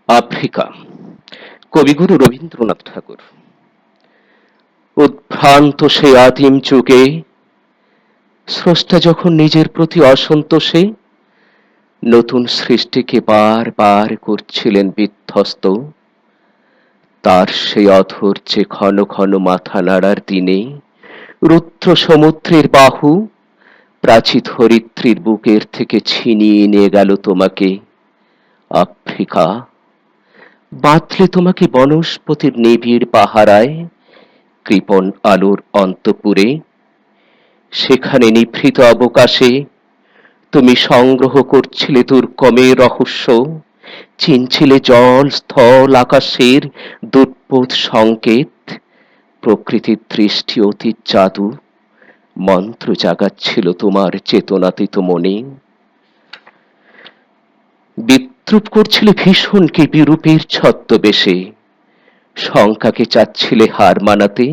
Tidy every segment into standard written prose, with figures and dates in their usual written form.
Africa, কবিগুরু রবীন্দ্রনাথ ঠাকুর। উদ্ভ্রান্ত সেই আদিম যুগে স্রষ্টা যখন নিজের প্রতি অসন্তোষে নতুন সৃষ্টিকে বার বার করছিলেন বিধ্বস্ত, তার সেই অধৈর্যে ঘন ঘন মাথা নাড়ার দিনে রুদ্র সমুদ্রের বাহু প্রাচী ধরিত্রীর বুকের থেকে ছিনিয়ে নিয়ে গেল তোমাকে। আফ্রিকা, বাঁধলে তোমাকে বনস্পতির নিবিড় পাহারায়, কৃপণ আলোর অন্তপুরে। সেখানে নিভৃত অবকাশে তুমি সংগ্রহ করছিলে দুর্গমের রহস্য, চিনছিলে জল স্থল আকাশের দুর্বোধ সংকেত। প্রকৃতির দৃষ্টি অতীত জাদু মন্ত্র জাগাচ্ছিল তোমার চেতনাতীত মনে। বিদ্রুপ করছিলে ভীষণকে বিরূপের ছদ্মবেশে, শঙ্কাকে চাচ্ছিলে হার মানাতে,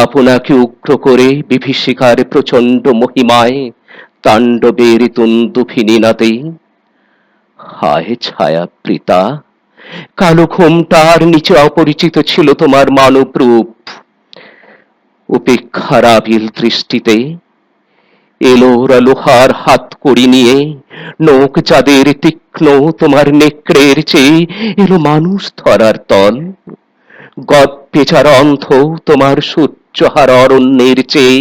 আপনাকে উগ্র করে বিভীষিকার প্রচণ্ড মহিমায় তাণ্ডবের দুন্দুভিনী নাদে। হায় ছায়াবৃতা, কালো ঘোমটার নিচে অপরিচিত ছিল তোমার মানব রূপ। উপেক্ষার আবিল দৃষ্টিতে এলোরা লোহার হাতকড়ি নিয়ে, নখ যাদের তীক্ষ্ণ তোমার নেকড়ের চেয়ে এলো মানুষ ধরার তল। গর্বে যারা অন্ধ তোমার সূর্যহার অরণ্যের চেয়ে,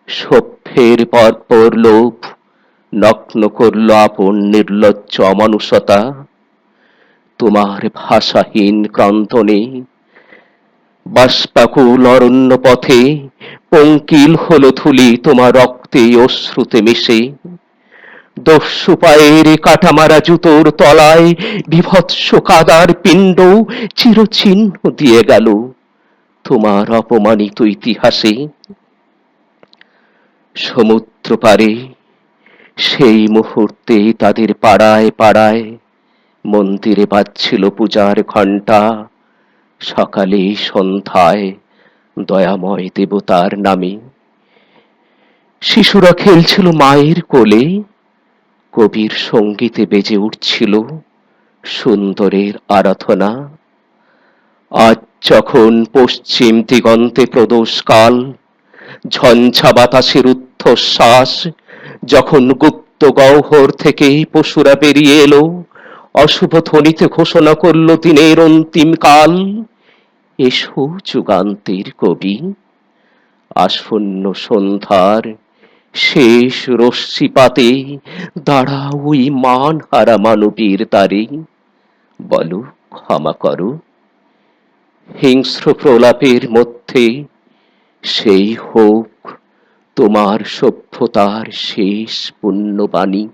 সভ্যের বর্বর লোভ নগ্ন করল আপন নির্লজ্জ অমানুষতা। তোমার ভাষাহীন ক্রন্দনে বাষ্পাকুল অরণ্য পথে পঙ্কিল হলো ধূলি তোমার রক্তে অশ্রুতে মিশে। দস্যু পায়ের কাটামারা জুতোর তলায় বীভৎস কাদার পিণ্ড চিরচিহ্ন দিয়ে গেল তোমার অপমানিত ইতিহাসে। সমুদ্র পারে সেই মুহূর্তে তাদের পাড়ায় পাড়ায় মন্দিরে বাজছিল পূজার ঘণ্টা। সকালে সন্ধ্যায় দয়াময় দেবতার নামে শিশুরা খেলছিল মায়ের কোলে, কবির সঙ্গীতে বেজে উঠছিল সুন্দরের আরাধনা। আজ যখন পশ্চিম দিগন্তে প্রদোষকাল, ঝঞ্ঝা বাতাসের ঊর্ধ্বশ্বাস, যখন গুপ্ত গহ্বর থেকে পশুরা বেরিয়ে এলো, অশুভ ধ্বনিতে ঘোষণা করল দিনের অন্তিম কাল। এসো যুগান্তের কবি, আসন্ন সন্ধ্যার শেষ রশ্মিপাতে দাঁড়াও ওই মান হারা মানবীর দ্বারে। বলো ক্ষমা করো, হিংস্র প্রলাপের মধ্যে সেই হোক তোমার সভ্যতার শেষ পুণ্যবাণী।